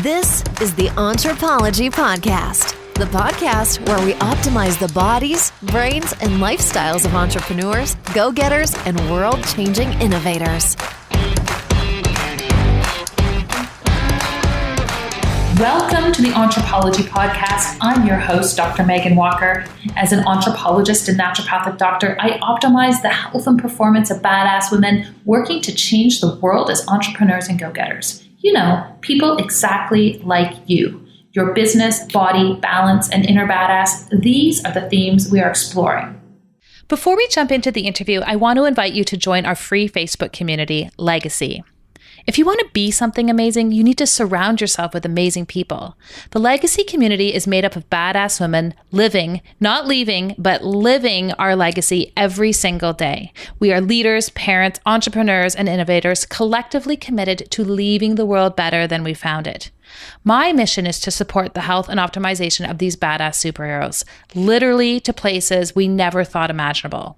This is the Anthropology Podcast, the podcast where we optimize the bodies, brains, and lifestyles of entrepreneurs, go-getters, and world-changing innovators. Welcome to the Anthropology Podcast. I'm your host, Dr. Meghan Walker. As an anthropologist and naturopathic doctor, I optimize the health and performance of badass women working to change the world as entrepreneurs and go-getters. You know, people exactly like you. Your business, body, balance, and inner badass, these are the themes we are exploring. Before we jump into the interview, I want to invite you to join our free Facebook community, Legacy. If you want to be something amazing, you need to surround yourself with amazing people. The Legacy community is made up of badass women living, not leaving, but living our legacy every single day. We are leaders, parents, entrepreneurs, and innovators collectively committed to leaving the world better than we found it. My mission is to support the health and optimization of these badass superheroes, literally to places we never thought imaginable.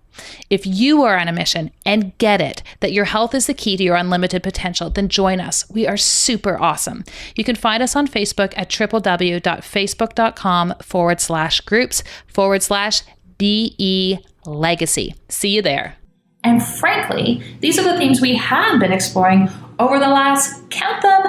If you are on a mission and get it that your health is the key to your unlimited potential, then join us. We are super awesome. You can find us on Facebook at www.facebook.com/groups/BE Legacy. See you there. And frankly, these are the themes we have been exploring over the last, count them,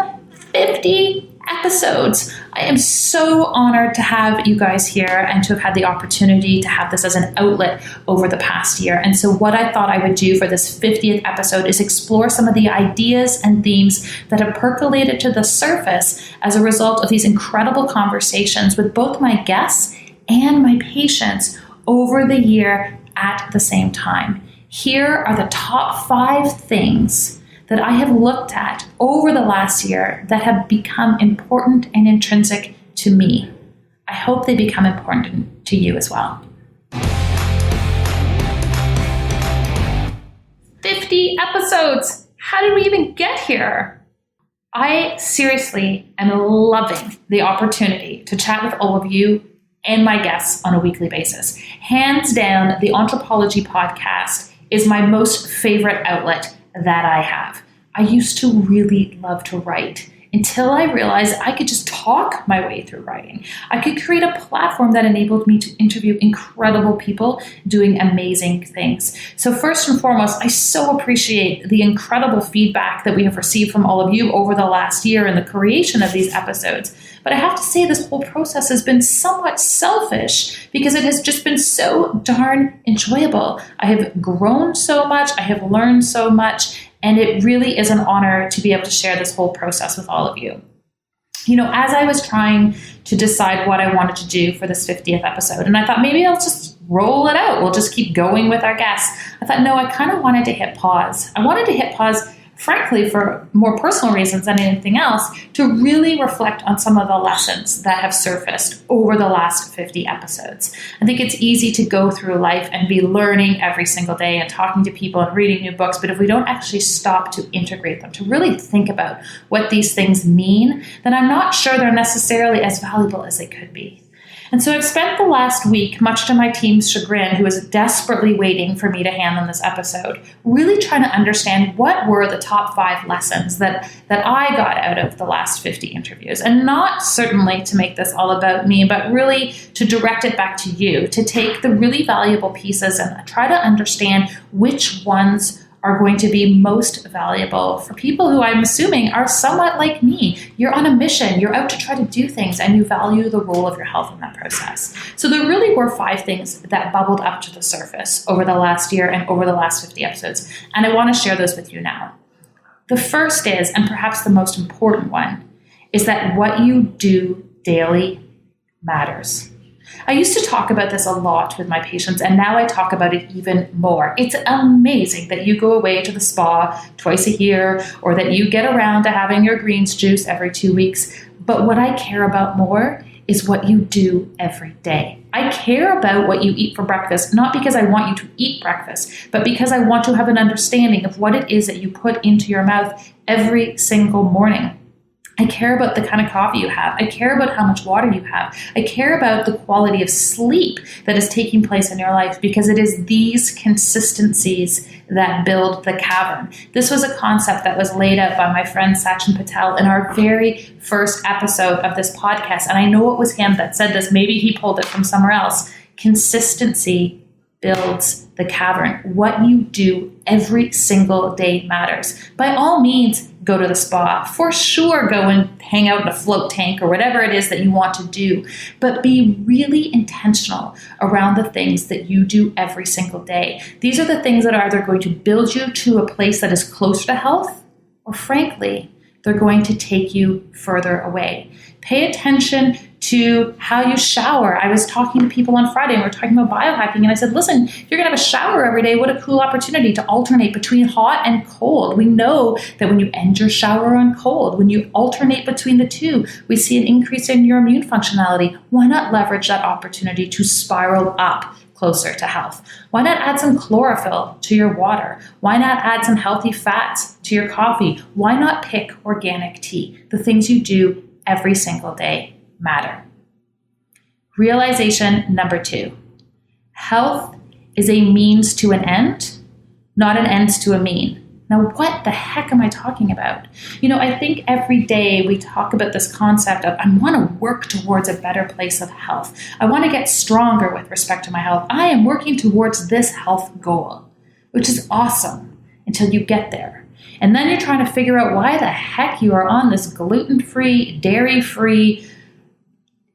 50 episodes. I am so honored to have you guys here and to have had the opportunity to have this as an outlet over the past year. And so what I thought I would do for this 50th episode is explore some of the ideas and themes that have percolated to the surface as a result of these incredible conversations with both my guests and my patients over the year at the same time. Here are the top 5 things that I have looked at over the last year that have become important and intrinsic to me. I hope they become important to you as well. 50 episodes! How did we even get here? I seriously am loving the opportunity to chat with all of you and my guests on a weekly basis. Hands down, the Anthropology Podcast is my most favorite outlet that I have. I used to really love to write until I realized I could just talk my way through writing. I could create a platform that enabled me to interview incredible people doing amazing things. So first and foremost, I so appreciate the incredible feedback that we have received from all of you over the last year in the creation of these episodes. But I have to say this whole process has been somewhat selfish because it has just been so darn enjoyable. I have grown so much, I have learned so much, and it really is an honor to be able to share this whole process with all of you. You know, as I was trying to decide what I wanted to do for this 50th episode, and I thought maybe I'll just roll it out. We'll just keep going with our guests. I thought, no, I kind of wanted to hit pause. I wanted to hit pause, frankly, for more personal reasons than anything else, to really reflect on some of the lessons that have surfaced over the last 50 episodes. I think it's easy to go through life and be learning every single day and talking to people and reading new books, but if we don't actually stop to integrate them, to really think about what these things mean, then I'm not sure they're necessarily as valuable as they could be. And so I've spent the last week, much to my team's chagrin, who is desperately waiting for me to hand them this episode, really trying to understand what were the top 5 lessons that I got out of the last 50 interviews. And not certainly to make this all about me, but really to direct it back to you, to take the really valuable pieces and try to understand which ones are going to be most valuable for people who I'm assuming are somewhat like me. You're on a mission, you're out to try to do things, and you value the role of your health in that process. So there really were 5 things that bubbled up to the surface over the last year and over the last 50 episodes, and I want to share those with you now. The first is, and perhaps the most important one, is that what you do daily matters. I used to talk about this a lot with my patients, and now I talk about it even more. It's amazing that you go away to the spa twice a year, or that you get around to having your greens juice every 2 weeks. But what I care about more is what you do every day. I care about what you eat for breakfast, not because I want you to eat breakfast, but because I want to have an understanding of what it is that you put into your mouth every single morning. I care about the kind of coffee you have. I care about how much water you have. I care about the quality of sleep that is taking place in your life, because it is these consistencies that build the cavern. This was a concept that was laid out by my friend Sachin Patel in our very first episode of this podcast. And I know it was him that said this. Maybe he pulled it from somewhere else. Consistency builds the cavern. What you do every single day matters. By all means, go to the spa. For sure, go and hang out in a float tank or whatever it is that you want to do. But be really intentional around the things that you do every single day. These are the things that are either going to build you to a place that is closer to health, or frankly, they're going to take you further away. Pay attention to how you shower. I was talking to people on Friday and we were talking about biohacking, and I said, listen, if you're going to have a shower every day, what a cool opportunity to alternate between hot and cold. We know that when you end your shower on cold, when you alternate between the two, we see an increase in your immune functionality. Why not leverage that opportunity to spiral up closer to health? Why not add some chlorophyll to your water? Why not add some healthy fats to your coffee? Why not pick organic tea? The things you do every single day matter. Realization number 2. Health is a means to an end, not an end to a mean. Now, what the heck am I talking about? I think every day we talk about this concept of, I want to work towards a better place of health. I want to get stronger with respect to my health. I am working towards this health goal, which is awesome until you get there. And then you're trying to figure out why the heck you are on this gluten-free, dairy-free,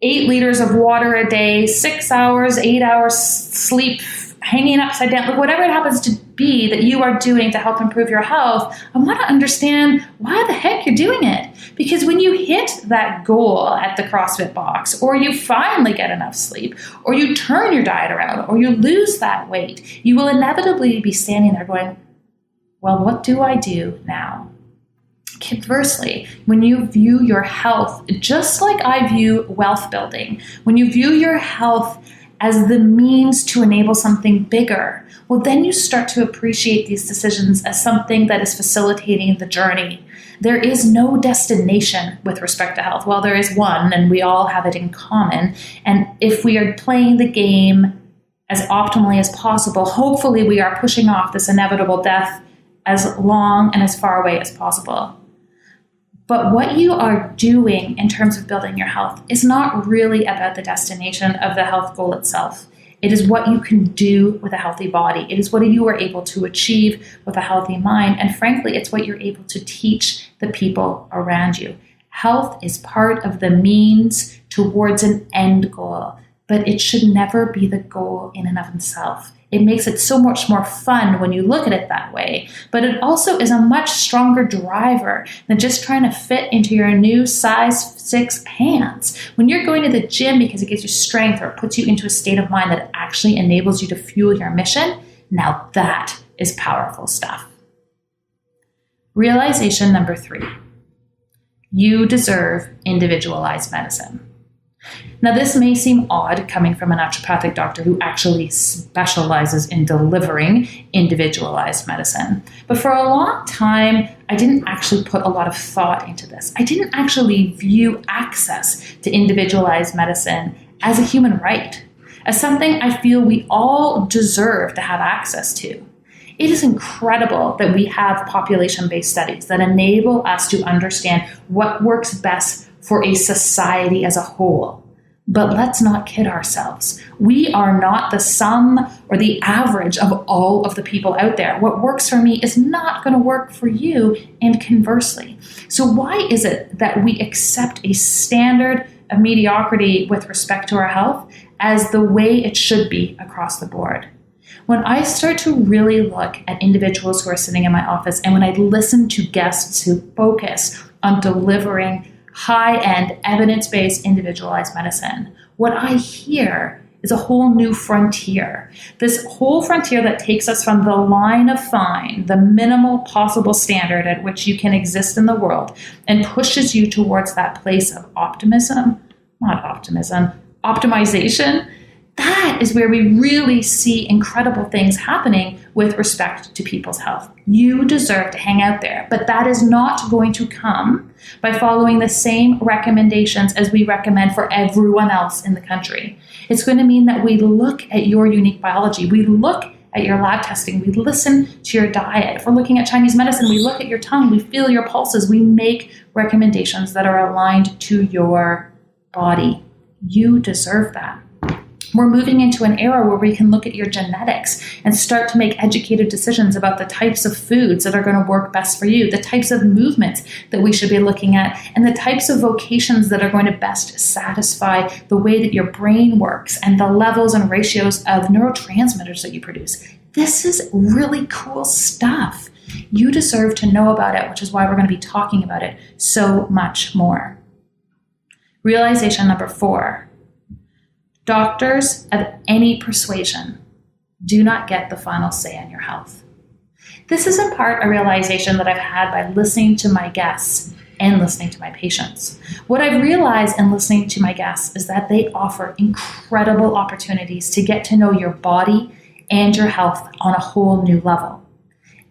8 liters of water a day, 6 hours, 8 hours sleep, hanging upside down, whatever it happens to be that you are doing to help improve your health. I want to understand why the heck you're doing it. Because when you hit that goal at the CrossFit box, or you finally get enough sleep, or you turn your diet around, or you lose that weight, you will inevitably be standing there going, well, what do I do now? Conversely, when you view your health, just like I view wealth building, when you view your health as the means to enable something bigger, well, then you start to appreciate these decisions as something that is facilitating the journey. There is no destination with respect to health. Well, there is one, and we all have it in common. And if we are playing the game as optimally as possible, hopefully we are pushing off this inevitable death as long and as far away as possible. But what you are doing in terms of building your health is not really about the destination of the health goal itself. It is what you can do with a healthy body. It is what you are able to achieve with a healthy mind. And frankly, it's what you're able to teach the people around you. Health is part of the means towards an end goal, but it should never be the goal in and of itself. It makes it so much more fun when you look at it that way. But it also is a much stronger driver than just trying to fit into your new size 6 pants. When you're going to the gym because it gives you strength or it puts you into a state of mind that actually enables you to fuel your mission, now that is powerful stuff. Realization number 3. You deserve individualized medicine. Now, this may seem odd coming from a naturopathic doctor who actually specializes in delivering individualized medicine. But for a long time, I didn't actually put a lot of thought into this. I didn't actually view access to individualized medicine as a human right, as something I feel we all deserve to have access to. It is incredible that we have population-based studies that enable us to understand what works best for a society as a whole. But let's not kid ourselves. We are not the sum or the average of all of the people out there. What works for me is not going to work for you, and conversely. So why is it that we accept a standard of mediocrity with respect to our health as the way it should be across the board? When I start to really look at individuals who are sitting in my office, and when I listen to guests who focus on delivering high-end, evidence-based, individualized medicine, what I hear is a whole new frontier. This whole frontier that takes us from the line of fine, the minimal possible standard at which you can exist in the world, and pushes you towards that place of optimization. That is where we really see incredible things happening with respect to people's health. You deserve to hang out there, but that is not going to come by following the same recommendations as we recommend for everyone else in the country. It's going to mean that we look at your unique biology. We look at your lab testing. We listen to your diet. If we're looking at Chinese medicine, we look at your tongue. We feel your pulses. We make recommendations that are aligned to your body. You deserve that. We're moving into an era where we can look at your genetics and start to make educated decisions about the types of foods that are going to work best for you, the types of movements that we should be looking at, and the types of vocations that are going to best satisfy the way that your brain works and the levels and ratios of neurotransmitters that you produce. This is really cool stuff. You deserve to know about it, which is why we're going to be talking about it so much more. Realization number 4. Doctors of any persuasion do not get the final say on your health. This is in part a realization that I've had by listening to my guests and listening to my patients. What I've realized in listening to my guests is that they offer incredible opportunities to get to know your body and your health on a whole new level.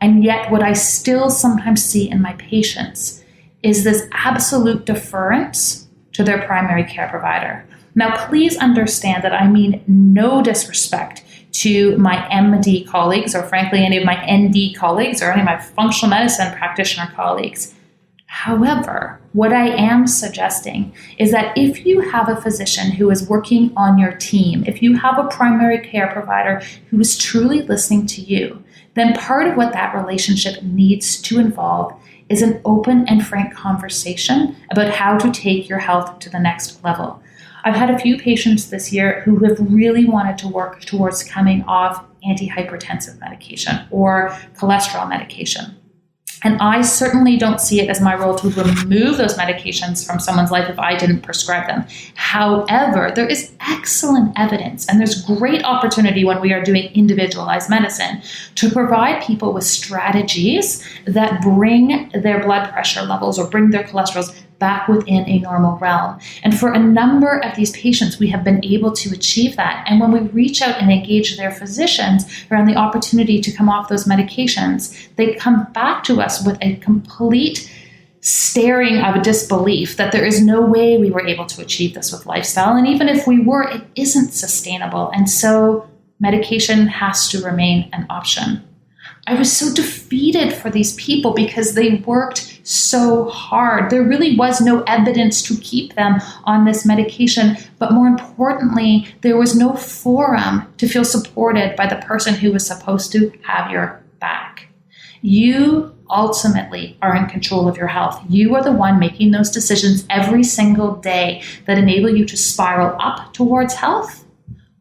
And yet what I still sometimes see in my patients is this absolute deference to their primary care provider. Now, please understand that I mean no disrespect to my MD colleagues, or frankly, any of my ND colleagues, or any of my functional medicine practitioner colleagues. However, what I am suggesting is that if you have a physician who is working on your team, if you have a primary care provider who is truly listening to you, then part of what that relationship needs to involve is an open and frank conversation about how to take your health to the next level. I've had a few patients this year who have really wanted to work towards coming off antihypertensive medication or cholesterol medication. And I certainly don't see it as my role to remove those medications from someone's life if I didn't prescribe them. However, there is excellent evidence, and there's great opportunity when we are doing individualized medicine to provide people with strategies that bring their blood pressure levels or bring their cholesterols back within a normal realm. And for a number of these patients, we have been able to achieve that. And when we reach out and engage their physicians around the opportunity to come off those medications, they come back to us with a complete staring of disbelief that there is no way we were able to achieve this with lifestyle. And even if we were, it isn't sustainable. And so medication has to remain an option. I was so defeated for these people because they worked so hard. There really was no evidence to keep them on this medication. But more importantly, there was no forum to feel supported by the person who was supposed to have your back. You ultimately are in control of your health. You are the one making those decisions every single day that enable you to spiral up towards health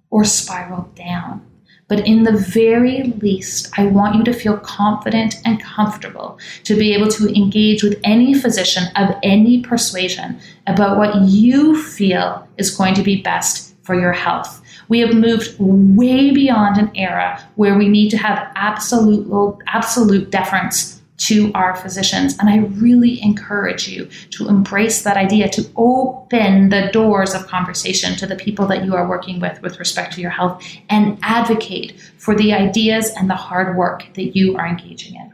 or spiral down. But in the very least, I want you to feel confident and comfortable to be able to engage with any physician of any persuasion about what you feel is going to be best for your health. We have moved way beyond an era where we need to have absolute deference to our physicians. And I really encourage you to embrace that idea, to open the doors of conversation to the people that you are working with respect to your health, and advocate for the ideas and the hard work that you are engaging in.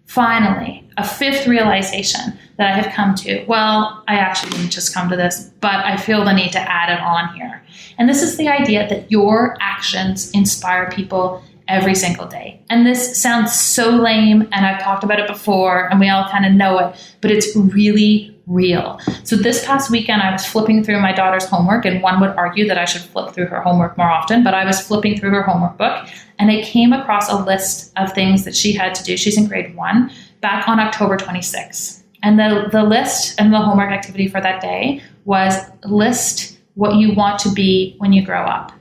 Finally, a fifth realization that I have come to. Well, I actually didn't just come to this, but I feel the need to add it on here. And this is the idea that your actions inspire people every single day. And this sounds so lame, and I've talked about it before, and we all kind of know it, but it's really real. So this past weekend, I was flipping through my daughter's homework, and one would argue that I should flip through her homework more often, but I was flipping through her homework book, and I came across a list of things that she had to do. She's in grade 1, back on October 26th. And the list and the homework activity for that day was list what you want to be when you grow up.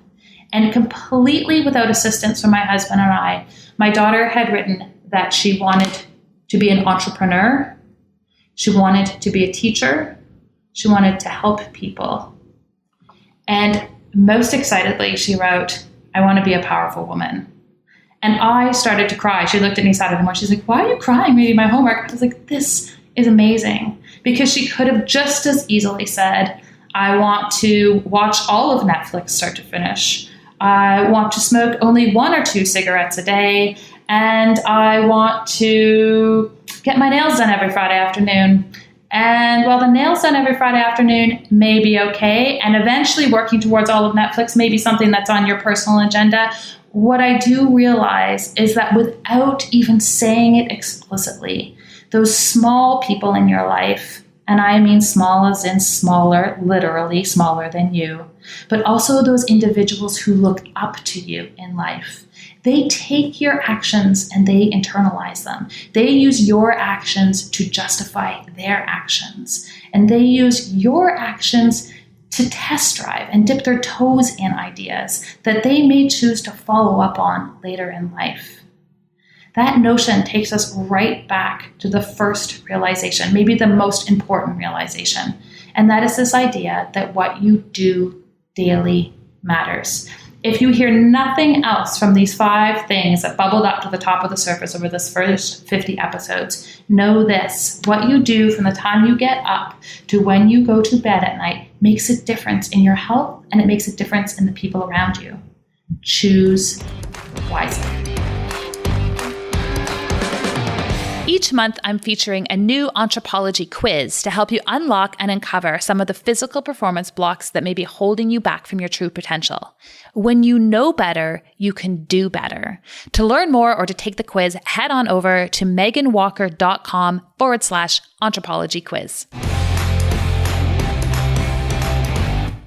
And completely without assistance from my husband and I, my daughter had written that she wanted to be an entrepreneur, she wanted to be a teacher, she wanted to help people. And most excitedly, she wrote, I want to be a powerful woman. And I started to cry. She looked at me Saturday morning. She's like, why are you crying reading my homework? I was like, this is amazing. Because she could have just as easily said, I want to watch all of Netflix start to finish. I want to smoke only 1 or 2 cigarettes a day, and I want to get my nails done every Friday afternoon. And while the nails done every Friday afternoon may be okay, and eventually working towards all of Netflix may be something that's on your personal agenda, what I do realize is that without even saying it explicitly, those small people in your life, and I mean small as in smaller, literally smaller than you, but also those individuals who look up to you in life, they take your actions and they internalize them. They use your actions to justify their actions. And they use your actions to test drive and dip their toes in ideas that they may choose to follow up on later in life. That notion takes us right back to the first realization, maybe the most important realization. And that is this idea that what you do daily matters. If you hear nothing else from these 5 things that bubbled up to the top of the surface over this first 50 episodes, know this: what you do from the time you get up to when you go to bed at night makes a difference in your health, and it makes a difference in the people around you. Choose wisely. Each month, I'm featuring a new anthropology quiz to help you unlock and uncover some of the physical performance blocks that may be holding you back from your true potential. When you know better, you can do better. To learn more or to take the quiz, head on over to meghanwalker.com/anthropology quiz.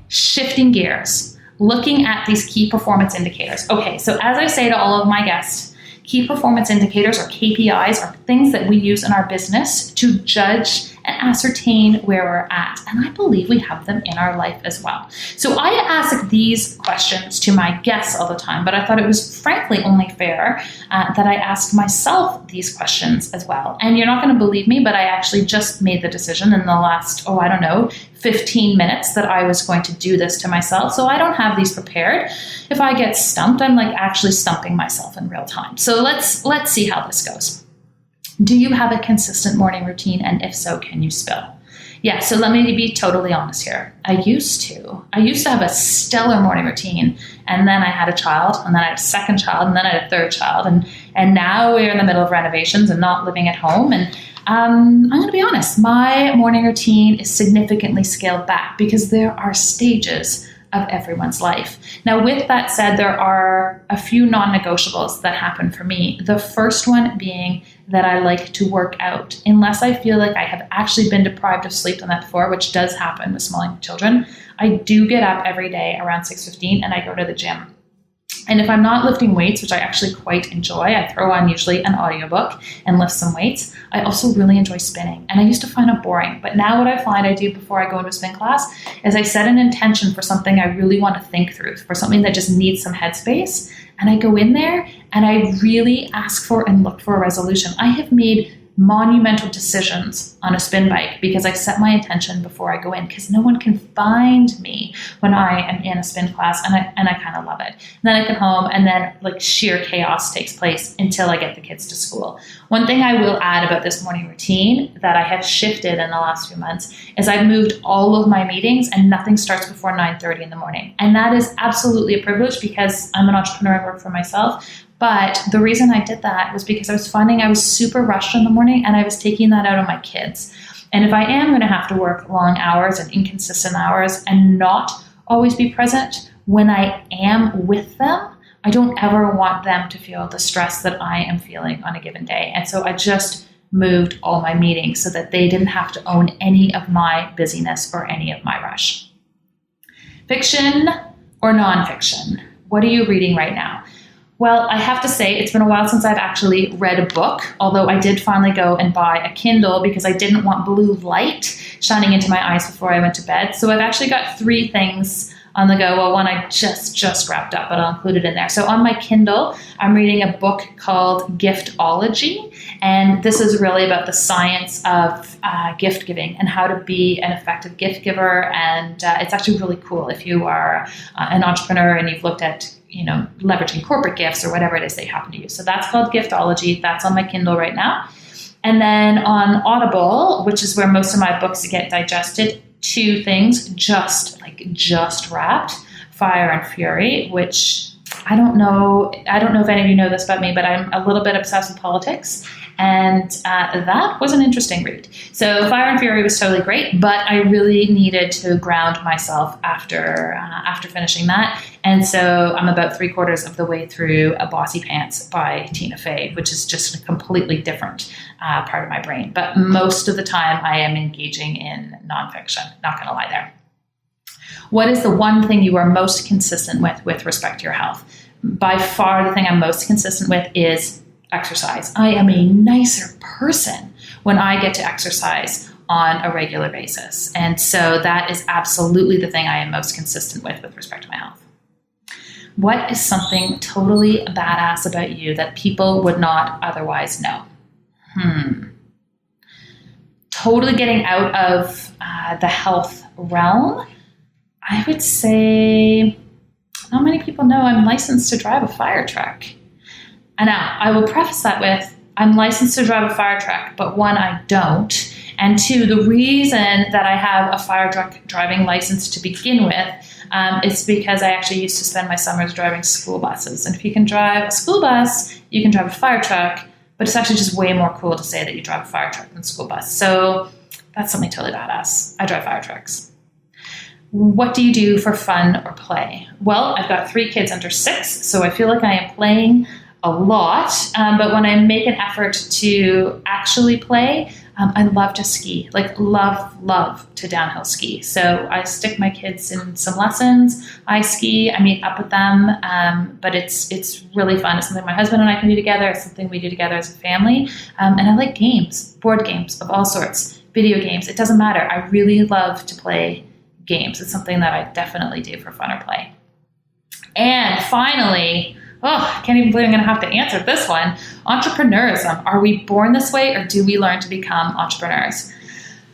Shifting gears, looking at these key performance indicators. Okay, so as I say to all of my guests, key performance indicators, or KPIs, are things that we use in our business to judge and ascertain where we're at. And I believe we have them in our life as well. So I ask these questions to my guests all the time, but I thought it was frankly only fair that I ask myself these questions as well. And you're not going to believe me, but I actually just made the decision in the last, 15 minutes that I was going to do this to myself. So I don't have these prepared. If I get stumped, I'm like actually stumping myself in real time. So let's see how this goes. Do you have a consistent morning routine? And if so, can you spill? Yeah, so let me be totally honest here. I used to have a stellar morning routine, and then I had a child, and then I had a second child, and then I had a third child, and now we're in the middle of renovations and not living at home. And I'm going to be honest, my morning routine is significantly scaled back because there are stages of everyone's life. Now, with that said, there are a few non-negotiables that happen for me. The first one being that I like to work out. Unless I feel like I have actually been deprived of sleep the night before, which does happen with small children, I do get up every day around 6:15 and I go to the gym. And if I'm not lifting weights, which I actually quite enjoy, I throw on usually an audiobook and lift some weights. I also really enjoy spinning. And I used to find it boring. But now what I find I do before I go into a spin class is I set an intention for something I really want to think through, for something that just needs some headspace. And I go in there and I really ask for and look for a resolution. I have made monumental decisions on a spin bike because I set my intention before I go in, because no one can find me when I am in a spin class, and I kind of love it. And then I get home and then like sheer chaos takes place until I get the kids to school. One thing I will add about this morning routine that I have shifted in the last few months is I've moved all of my meetings and nothing starts before 9:30 in the morning. And that is absolutely a privilege because I'm an entrepreneur and work for myself. But the reason I did that was because I was finding I was super rushed in the morning and I was taking that out on my kids. And if I am going to have to work long hours and inconsistent hours and not always be present when I am with them, I don't ever want them to feel the stress that I am feeling on a given day. And so I just moved all my meetings so that they didn't have to own any of my busyness or any of my rush. Fiction or nonfiction? What are you reading right now? Well, I have to say it's been a while since I've actually read a book, although I did finally go and buy a Kindle because I didn't want blue light shining into my eyes before I went to bed. So I've actually got 3 things on the go. Well, one I just wrapped up, but I'll include it in there. So on my Kindle, I'm reading a book called Giftology, and this is really about the science of gift giving and how to be an effective gift giver. And it's actually really cool if you are an entrepreneur and you've looked at leveraging corporate gifts or whatever it is they happen to use. So that's called Giftology. That's on my Kindle right now. And then on Audible, which is where most of my books get digested, 2 things just wrapped. Fire and Fury, which I don't know if any of you know this about me, but I'm a little bit obsessed with politics. And that was an interesting read. So Fire and Fury was totally great, but I really needed to ground myself after finishing that. And so I'm about 3/4 of the way through A Bossy Pants by Tina Fey, which is just a completely different part of my brain. But most of the time I am engaging in nonfiction, not going to lie there. What is the one thing you are most consistent with respect to your health? By far, the thing I'm most consistent with is exercise. I am a nicer person when I get to exercise on a regular basis. And so that is absolutely the thing I am most consistent with respect to my health. What is something totally badass about you that people would not otherwise know? Totally getting out of the health realm. I would say not many people know I'm licensed to drive a fire truck. And now I will preface that with, I'm licensed to drive a fire truck, but one, I don't. And two, the reason that I have a fire truck driving license to begin with is because I actually used to spend my summers driving school buses. And if you can drive a school bus, you can drive a fire truck, but it's actually just way more cool to say that you drive a fire truck than a school bus. So that's something totally badass. I drive fire trucks. What do you do for fun or play? Well, I've got 3 kids under 6, so I feel like I am playing a lot, but when I make an effort to actually play, I love to ski, like love to downhill ski. So I stick my kids in some lessons. I ski, I meet up with them, but it's really fun. It's something my husband and I can do together. It's something we do together as a family. And I like games, board games of all sorts, video games. It doesn't matter. I really love to play games. It's something that I definitely do for fun or play. And finally, I can't even believe I'm going to have to answer this one. Entrepreneurism. Are we born this way or do we learn to become entrepreneurs?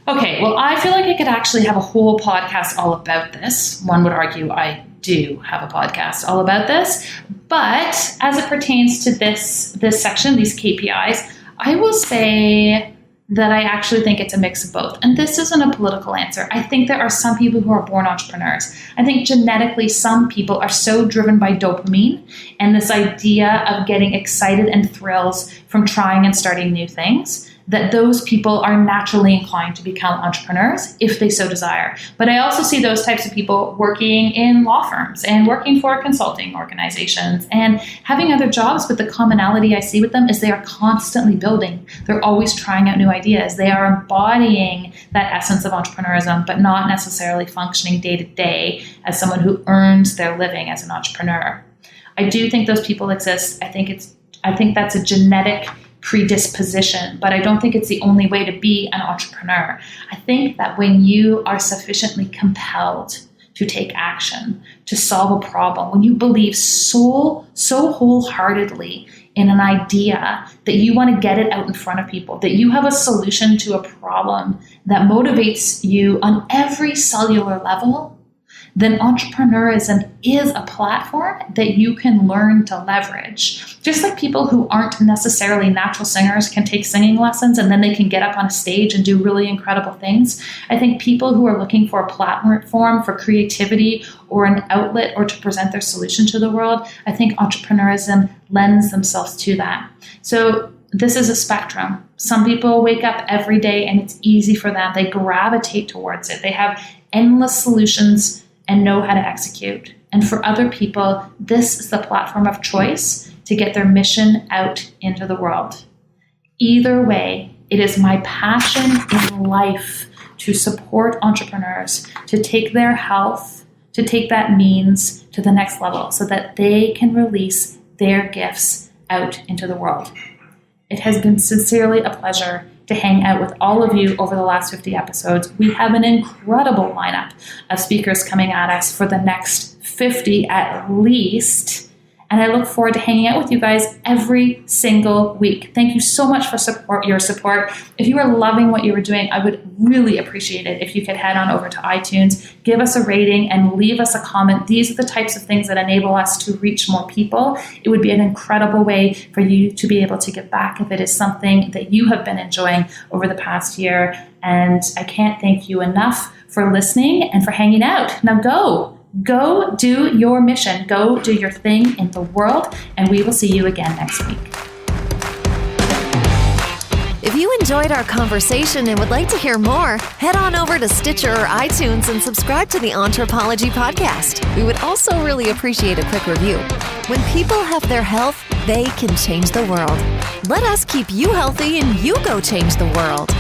Okay, well, I feel like I could actually have a whole podcast all about this. One would argue I do have a podcast all about this. But as it pertains to this section, these KPIs, I will say that I actually think it's a mix of both. And this isn't a political answer. I think there are some people who are born entrepreneurs. I think genetically some people are so driven by dopamine and this idea of getting excited and thrills from trying and starting new things that those people are naturally inclined to become entrepreneurs if they so desire. But I also see those types of people working in law firms and working for consulting organizations and having other jobs, but the commonality I see with them is they are constantly building. They're always trying out new ideas. They are embodying that essence of entrepreneurism, but not necessarily functioning day to day as someone who earns their living as an entrepreneur. I do think those people exist. I think that's a genetic predisposition, but I don't think it's the only way to be an entrepreneur. I think that when you are sufficiently compelled to take action, to solve a problem, when you believe so wholeheartedly in an idea that you want to get it out in front of people, that you have a solution to a problem that motivates you on every cellular level, then entrepreneurism is a platform that you can learn to leverage. Just like people who aren't necessarily natural singers can take singing lessons and then they can get up on a stage and do really incredible things. I think people who are looking for a platform for creativity or an outlet or to present their solution to the world, I think entrepreneurism lends themselves to that. So this is a spectrum. Some people wake up every day and it's easy for them. They gravitate towards it. They have endless solutions and know how to execute. And for other people, this is the platform of choice to get their mission out into the world. Either way, it is my passion in life to support entrepreneurs, to take their health, to take that means to the next level so that they can release their gifts out into the world. It has been sincerely a pleasure to hang out with all of you over the last 50 episodes. We have an incredible lineup of speakers coming at us for the next 50 at least. And I look forward to hanging out with you guys every single week. Thank you so much for your support. If you are loving what you are doing, I would really appreciate it if you could head on over to iTunes, give us a rating, and leave us a comment. These are the types of things that enable us to reach more people. It would be an incredible way for you to be able to give back if it is something that you have been enjoying over the past year. And I can't thank you enough for listening and for hanging out. Now go go do your mission, go do your thing in the world, and we will see you again next week. If you enjoyed our conversation and would like to hear more, head on over to Stitcher or iTunes and subscribe to the Anthropology Podcast. We would also really appreciate a quick review. When people have their health, they can change the world. Let us keep you healthy and you go change the world.